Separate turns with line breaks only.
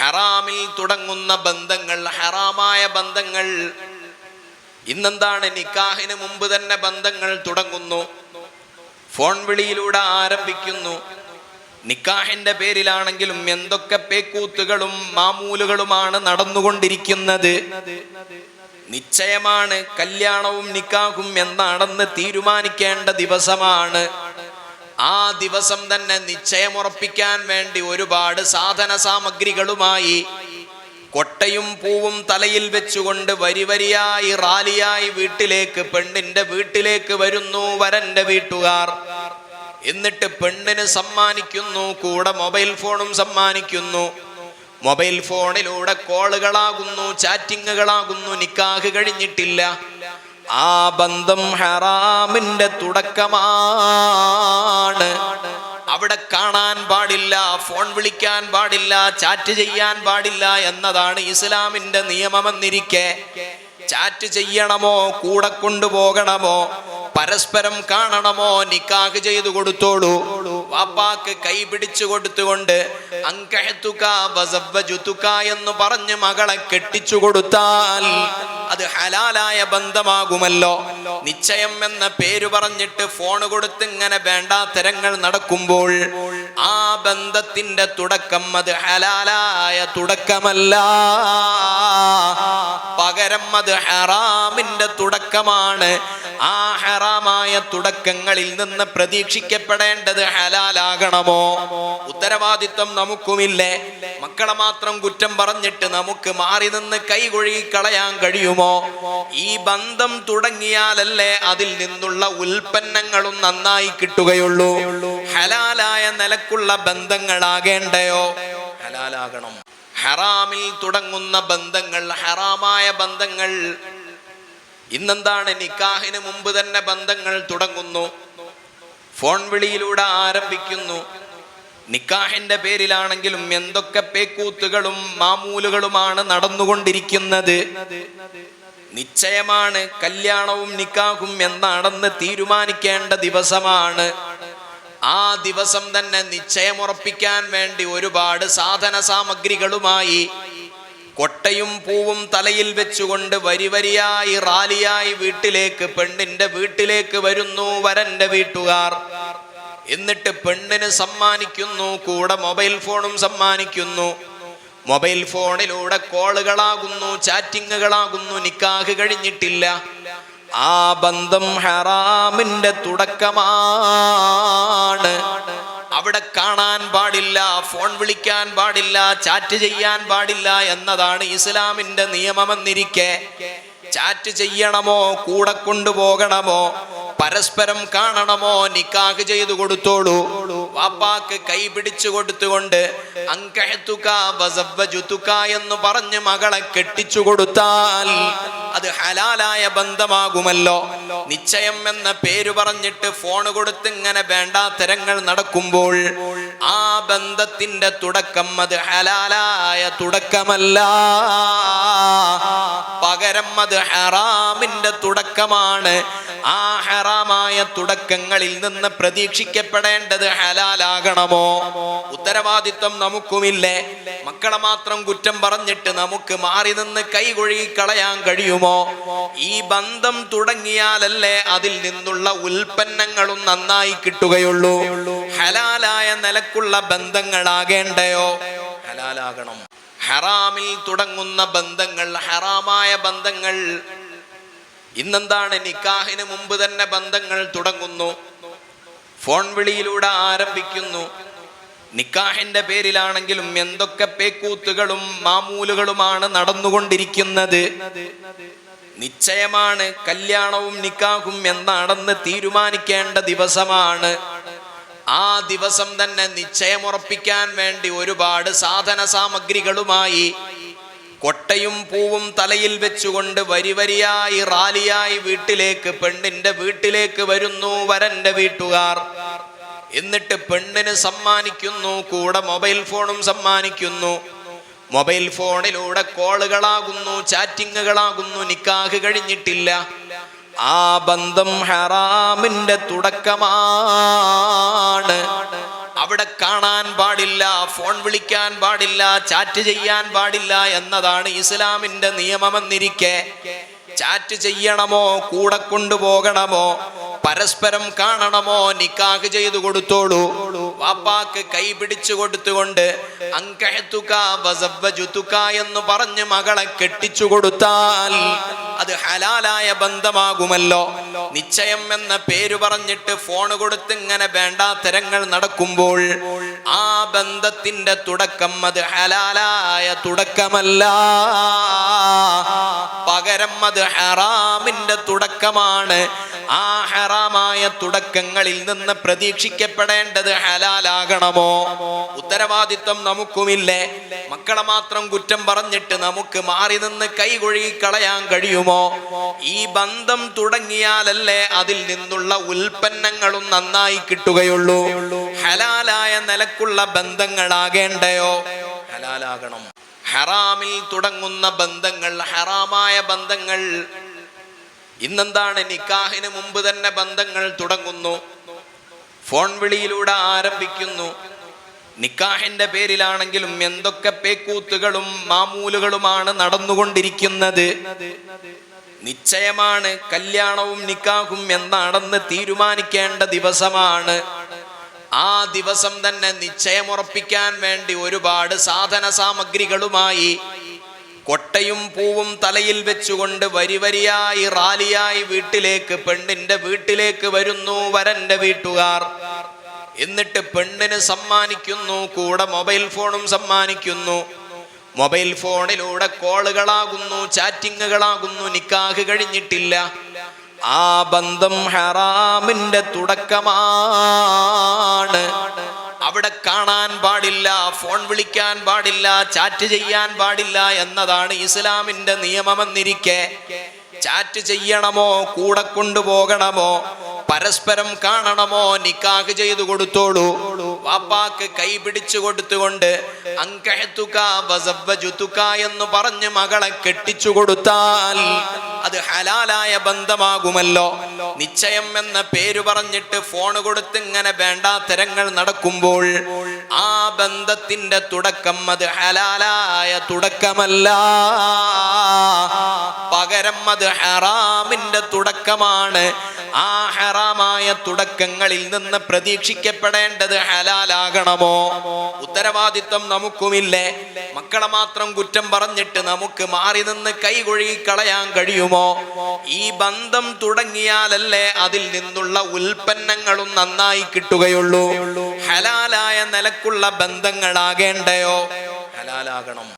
ഹറാമിൽ തുടങ്ങുന്ന ബന്ധങ്ങൾ, ഹറാമായ ബന്ധങ്ങൾ. ഇന്നെന്താണ്? നിക്കാഹിന് മുമ്പ് തന്നെ ബന്ധങ്ങൾ തുടങ്ങുന്നു, ഫോൺ വിളിയിലൂടെ ആരംഭിക്കുന്നു. നിക്കാഹിന്റെ പേരിലാണെങ്കിലും എന്തൊക്കെ പേക്കൂത്തുകളും മാമൂലുകളുമാണ് നടന്നുകൊണ്ടിരിക്കുന്നത്. നിശ്ചയമാണ്, കല്യാണവും നിക്കാഹും എന്നാണെന്ന് തീരുമാനിക്കേണ്ട ദിവസമാണ്. ആ ദിവസം തന്നെ നിശ്ചയമുറപ്പിക്കാൻ വേണ്ടി ഒരുപാട് സാധന സാമഗ്രികളുമായി കൊട്ടയും പൂവും തലയിൽ വെച്ചുകൊണ്ട് വരി വരിയായി റാലിയായി വീട്ടിലേക്ക്, പെണ്ണിന്റെ വീട്ടിലേക്ക് വരുന്നു വരന്റെ വീട്ടുകാർ. എന്നിട്ട് പെണ്ണിന് സമ്മാനിക്കുന്നു, കൂടെ മൊബൈൽ ഫോണും സമ്മാനിക്കുന്നു. മൊബൈൽ ഫോണിലൂടെ കോളുകളാകുന്നു, ചാറ്റിങ്ങുകളാകുന്നു. നിക്കാഹ് കഴിഞ്ഞിട്ടില്ല. ആ ബന്ധം ഹറാമിന്റെ തുടക്കമാണ്. അവിടെ കാണാൻ പാടില്ല, ഫോൺ വിളിക്കാൻ പാടില്ല, ചാറ്റ് ചെയ്യാൻ പാടില്ല എന്നതാണ് ഇസ്ലാമിന്റെ നിയമമെന്നിരിക്കെ ചാറ്റ് ചെയ്യണമോ, കൂടെ കൊണ്ടുപോകണമോ, പരസ്പരം കാണണമോ, നിക്കാഹ് ചെയ്തു കൊടുത്തോളൂ. വാപ്പാക്ക് കൈ പിടിച്ചു കൊടുത്തുകൊണ്ട് അൻകഹ്തുക വസവ്വജുതുക എന്ന് പറഞ്ഞ് മകളെ കെട്ടിച്ചു കൊടുത്താൽ അത് ഹലാലായ ബന്ധമാകുമല്ലോ. നിശ്ചയം എന്ന പേര് പറഞ്ഞിട്ട് ഫോൺ കൊടുത്ത് ഇങ്ങനെ വേണ്ടാത്തരങ്ങൾ നടക്കുമ്പോൾ ആ ബന്ധത്തിന്റെ തുടക്കം അത് ഹലാലായ തുടക്കമല്ല, പകരം അത് ഹറാമിന്റെ തുടക്കമാണ്. ആ ഹറാമായ തുടക്കങ്ങളിൽ നിന്ന് പ്രതീക്ഷിക്കപ്പെടേണ്ടത് ഹലാലാകണമോ? ഉത്തരവാദിത്വം നമുക്കുമില്ലേ? മക്കളെ മാത്രം കുറ്റം പറഞ്ഞിട്ട് നമുക്ക് മാറി നിന്ന് കൈകൊഴുകി കളയാൻ കഴിയുമോ? ഈ ബന്ധം തുടങ്ങിയാലല്ലേ അതിൽ നിന്നുള്ള ഉൽപ്പന്നങ്ങളും നന്നായി കിട്ടുകയുള്ളൂ. ഹലാലായ നിലക്കുള്ള ബന്ധങ്ങളാകേണ്ടയോ? ഹലാലാകണം. ഹറാമിൽ തുടങ്ങുന്ന ബന്ധങ്ങൾ, ഹറാമായ ബന്ധങ്ങൾ. ഇന്നെന്താണ്? നിക്കാഹിന് മുമ്പ് തന്നെ ബന്ധങ്ങൾ തുടങ്ങുന്നു, ഫോൺ വിളിയിലൂടെ ആരംഭിക്കുന്നു. നിക്കാഹിന്റെ പേരിലാണെങ്കിലും എന്തൊക്കെ പേക്കൂത്തുകളും മാമൂലുകളുമാണ് നടന്നുകൊണ്ടിരിക്കുന്നത്. നിശ്ചയമാണ്, കല്യാണവും നിക്കാഹും എന്നാണെന്ന് തീരുമാനിക്കേണ്ട ദിവസമാണ്. ആ ദിവസം തന്നെ നിശ്ചയമുറപ്പിക്കാൻ വേണ്ടി ഒരുപാട് സാധന സാമഗ്രികളുമായി കൊട്ടയും പൂവും തലയിൽ വെച്ചുകൊണ്ട് വരി വരിയായി റാലിയായി വീട്ടിലേക്ക്, പെണ്ണിന്റെ വീട്ടിലേക്ക് വരുന്നു വരന്റെ വീട്ടുകാർ. എന്നിട്ട് പെണ്ണിന് സമ്മാനിക്കുന്നു, കൂടെ മൊബൈൽ ഫോണും സമ്മാനിക്കുന്നു. മൊബൈൽ ഫോണിലൂടെ കോളുകളാകുന്നു, ചാറ്റിങ്ങുകളാകുന്നു. നിക്കാഹ് കഴിഞ്ഞിട്ടില്ല. ആ ബന്ധം ഹറാമിന്റെ തുടക്കമാണ്. അവിടെ കാണാൻ പാടില്ല, ഫോൺ വിളിക്കാൻ പാടില്ല, ചാറ്റ് ചെയ്യാൻ പാടില്ല എന്നതാണ് ഇസ്ലാമിന്റെ നിയമമെന്നിരിക്കെ ചാറ്റ് ചെയ്യണമോ, കൂടെ കൊണ്ടുപോകണമോ, പരസ്പരം കാണണമോ, നിക്കാഹ് ചെയ്തു കൊടുത്തോളൂ. വാപ്പാക്ക് കൈ പിടിച്ചു കൊടുത്തുകൊണ്ട് അൻകഹ്തുക വസവ്വജുതുക എന്ന് പറഞ്ഞ് മകളെ കെട്ടിച്ചു കൊടുത്താൽ അത് ഹലാലായ ബന്ധമാകുമല്ലോ. നിശ്ചയം എന്ന പേര് പറഞ്ഞിട്ട് ഫോൺ കൊടുത്ത് ഇങ്ങനെ വേണ്ടാത്തരങ്ങൾ നടക്കുമ്പോൾ ആ ബന്ധത്തിന്റെ തുടക്കം അത് ഹലാലായ തുടക്കമല്ല, പകരം അത് ഹറാമിന്റെ തുടക്കമാണ്. ആ ഹറാമായ തുടക്കങ്ങളിൽ നിന്ന് പ്രതീക്ഷിക്കപ്പെടേണ്ടത് ഹലാലാകണമോ? ഉത്തരവാദിത്വം നമുക്കുമില്ലേ? മക്കളെ മാത്രം കുറ്റം പറഞ്ഞിട്ട് നമുക്ക് മാറി നിന്ന് കൈകൊഴുകി കളയാൻ കഴിയുമോ? ഈ ബന്ധം തുടങ്ങിയാലല്ലേ അതിൽ നിന്നുള്ള ഉൽപ്പന്നങ്ങളും നന്നായി കിട്ടുകയുള്ളൂ. ഹലാലായ നിലക്കുള്ള ബന്ധങ്ങളാകേണ്ടയോ? ഹലാലാകണം. ഹറാമിൽ തുടങ്ങുന്ന ബന്ധങ്ങൾ, ഹറാമായ ബന്ധങ്ങൾ. ഇന്നെന്താണ്? നിക്കാഹിന് മുമ്പ് തന്നെ ബന്ധങ്ങൾ തുടങ്ങുന്നു, ഫോൺ വിളിയിലൂടെ ആരംഭിക്കുന്നു. നിക്കാഹിന്റെ പേരിലാണെങ്കിലും എന്തൊക്കെ പേക്കൂത്തുകളും മാമൂലുകളുമാണ് നടന്നുകൊണ്ടിരിക്കുന്നത്. നിശ്ചയമാണ്, കല്യാണവും നിക്കാഹും എന്നാണെന്ന് തീരുമാനിക്കേണ്ട ദിവസമാണ്. ആ ദിവസം തന്നെ നിശ്ചയമുറപ്പിക്കാൻ വേണ്ടി ഒരുപാട് സാധന സാമഗ്രികളുമായി കൊട്ടയും പൂവും തലയിൽ വെച്ചുകൊണ്ട് വരി വരിയായി റാലിയായി വീട്ടിലേക്ക്, പെണ്ണിന്റെ വീട്ടിലേക്ക് വരുന്നു വരന്റെ വീട്ടുകാർ. എന്നിട്ട് പെണ്ണിന് സമ്മാനിക്കുന്നു, കൂടെ മൊബൈൽ ഫോണും സമ്മാനിക്കുന്നു. മൊബൈൽ ഫോണിലൂടെ കോളുകളാകുന്നു, ചാറ്റിങ്ങുകളാകുന്നു. നിക്കാഹ് കഴിഞ്ഞിട്ടില്ല. ആ ബന്ധം ഹറാമിന്റെ തുടക്കമാണ്. അവിടെ കാണാൻ പാടില്ല, ഫോൺ വിളിക്കാൻ പാടില്ല, ചാറ്റ് ചെയ്യാൻ പാടില്ല എന്നതാണ് ഇസ്ലാമിന്റെ നിയമമെന്നിരിക്കെ ചാറ്റ് ചെയ്യണമോ, കൂടെ കൊണ്ടുപോകണമോ, പരസ്പരം കാണണമോ, നിക്കാഹ് ചെയ്തു കൊടുത്തോളൂ. വാപ്പാക്ക് കൈ പിടിച്ചു കൊടുത്തുകൊണ്ട് അൻകഹ്തുക വസവ്വജുതുക എന്ന് പറഞ്ഞ് മകളെ കെട്ടിച്ചു കൊടുത്താൽ അത് ഹലാലായ ബന്ധമാകുമല്ലോ. നിശ്ചയം എന്ന പേര് പറഞ്ഞിട്ട് ഫോൺ കൊടുത്ത് ഇങ്ങനെ വേണ്ടാത്തരങ്ങൾ നടക്കുമ്പോൾ ആ ബന്ധത്തിന്റെ തുടക്കം അത് ഹലാലായ തുടക്കമല്ല, പകരം അത് ഹറാമിന്റെ തുടക്കമാണ്. ആ ഹറാമായ തുടക്കങ്ങളിൽ നിന്ന് പ്രതീക്ഷിക്കപ്പെടേണ്ടത് ഹലാലാകണമോ? ഉത്തരവാദിത്വം നമുക്കുമില്ലേ? മക്കളെ മാത്രം കുറ്റം പറഞ്ഞിട്ട് നമുക്ക് മാറി നിന്ന് കൈകൊഴുകി കളയാൻ കഴിയുമോ? ഈ ബന്ധം തുടങ്ങിയാലല്ലേ അതിൽ നിന്നുള്ള ഉൽപ്പന്നങ്ങളും നന്നായി കിട്ടുകയുള്ളൂ. ഹലാലായ നിലക്കുള്ള ബന്ധങ്ങളാകേണ്ടയോ? ഹലാലാകണം. ഹറാമിൽ തുടങ്ങുന്ന ബന്ധങ്ങൾ, ഹറാമായ ബന്ധങ്ങൾ, ഇന്നെന്താണ് നിക്കാഹിന് മുമ്പ് തന്നെ ബന്ധങ്ങൾ തുടങ്ങുന്നു, ഫോൺ വിളിയിലൂടെ ആരംഭിക്കുന്നു. നിക്കാഹിന്റെ പേരിലാണെങ്കിലും എന്തൊക്കെ പേക്കൂത്തുകളും മാമൂലുകളുമാണ് നടന്നുകൊണ്ടിരിക്കുന്നത്. നിശ്ചയമാണ്, കല്യാണവും നിക്കാഹും എന്നാണെന്ന് തീരുമാനിക്കേണ്ട ദിവസമാണ്. ആ ദിവസം തന്നെ നിശ്ചയമുറപ്പിക്കാൻ വേണ്ടി ഒരുപാട് സാധന സാമഗ്രികളുമായി കൊട്ടയും പൂവും തലയിൽ വെച്ചുകൊണ്ട് വരി വരിയായി റാലിയായി വീട്ടിലേക്ക്, പെണ്ണിന്റെ വീട്ടിലേക്ക് വരുന്നു വരന്റെ വീട്ടുകാർ. എന്നിട്ട് പെണ്ണിന് സമ്മാനിക്കുന്നു, കൂടെ മൊബൈൽ ഫോണും സമ്മാനിക്കുന്നു. മൊബൈൽ ഫോണിലൂടെ കോളുകളാകുന്നു, ചാറ്റിങ്ങുകളാകുന്നു. നിക്കാഹ് കഴിഞ്ഞിട്ടില്ല. ആ ബന്ധം ഹറാമിന്റെ തുടക്കമാണ്. അവിടെ കാണാൻ പാടില്ല, ഫോൺ വിളിക്കാൻ പാടില്ല, ചാറ്റ് ചെയ്യാൻ പാടില്ല എന്നതാണ് ഇസ്ലാമിന്റെ നിയമമെന്നിരിക്കെ ചാറ്റ് ചെയ്യണമോ, കൂടെ കൊണ്ടുപോകണമോ, പരസ്പരം കാണണമോ, നിക്കാഹ് ചെയ്തു കൊടുത്തോളൂ. വാപ്പാക്ക് കൈ പിടിച്ചു കൊടുത്തുകൊണ്ട് അൻകഹ്തുക വസവ്വജുതുക എന്ന് പറഞ്ഞ് മകളെ കെട്ടിച്ചു കൊടുത്താൽ അത് ഹലാലായ ബന്ധമാകുമല്ലോ. നിശ്ചയം എന്ന പേര് പറഞ്ഞിട്ട് ഫോൺ കൊടുത്ത് ഇങ്ങനെ വേണ്ടാത്തരങ്ങൾ നടക്കുമ്പോൾ ആ ബന്ധത്തിന്റെ തുടക്കം അത് ഹലാലായ തുടക്കമല്ല, പകരം അത് ഹറാമിന്റെ തുടക്കമാണ്. ആ ഹറാമായ തുടക്കങ്ങളിൽ നിന്ന് പ്രതീക്ഷിക്കപ്പെടേണ്ടത് ഹലാലാകണമോ? ഉത്തരവാദിത്വം നമുക്കുമില്ലേ? മക്കളെ മാത്രം കുറ്റം പറഞ്ഞിട്ട് നമുക്ക് മാറി നിന്ന് കൈകൊഴുകി കളയാൻ കഴിയുമോ? ഈ ബന്ധം തുടങ്ങിയാലല്ലേ അതിൽ നിന്നുള്ള ഉൽപ്പന്നങ്ങളും നന്നായി കിട്ടുകയുള്ളൂ. ഹലാലായ നിലക്കുള്ള ബന്ധങ്ങളാകേണ്ടയോ? ഹലാലാകണം.